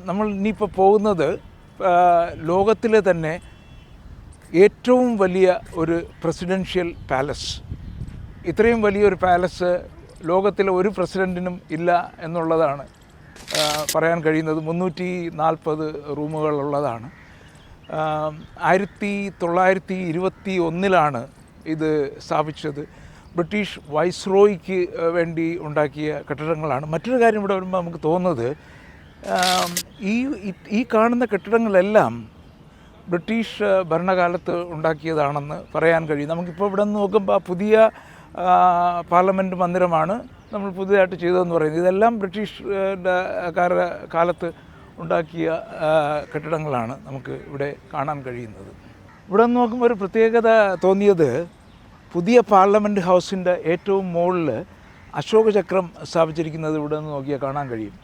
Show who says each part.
Speaker 1: നമ്മൾ ഇനിയിപ്പോൾ പോകുന്നത് ലോകത്തിലെ തന്നെ ഏറ്റവും വലിയ ഒരു പ്രസിഡൻഷ്യൽ പാലസ്. ഇത്രയും വലിയൊരു പാലസ് ലോകത്തിലെ ഒരു പ്രസിഡൻറ്റിനും ഇല്ല എന്നുള്ളതാണ് പറയാൻ കഴിയുന്നത്. 340 റൂമുകളുള്ളതാണ്. 1921 ഇത് സ്ഥാപിച്ചത്. ബ്രിട്ടീഷ് വൈസ്രോയിക്ക് വേണ്ടി ഉണ്ടാക്കിയ കെട്ടിടങ്ങളാണ്. മറ്റൊരു കാര്യം ഇവിടെ വരുമ്പോൾ നമുക്ക് തോന്നുന്നത് ഈ കാണുന്ന കെട്ടിടങ്ങളെല്ലാം ബ്രിട്ടീഷ് ഭരണകാലത്ത് ഉണ്ടാക്കിയതാണെന്ന് പറയാൻ കഴിയും. നമുക്കിപ്പോൾ ഇവിടെ നിന്ന് നോക്കുമ്പോൾ പുതിയ പാർലമെൻറ്റ് മന്ദിരമാണ് നമ്മൾ പുതിയതായിട്ട് ചെയ്തതെന്ന് പറയുന്നത്. ഇതെല്ലാം ബ്രിട്ടീഷ് കാലത്ത് ഉണ്ടാക്കിയ കെട്ടിടങ്ങളാണ് നമുക്ക് ഇവിടെ കാണാൻ കഴിയുന്നത്. ഇവിടെ നിന്ന് നോക്കുമ്പോൾ ഒരു പ്രത്യേകത തോന്നിയത് പുതിയ പാർലമെൻറ്റ് ഹൗസിൻ്റെ ഏറ്റവും മുകളിൽ അശോക ചക്രം സ്ഥാപിച്ചിരിക്കുന്നത് ഇവിടെ നിന്ന് നോക്കിയാൽ കാണാൻ കഴിയും.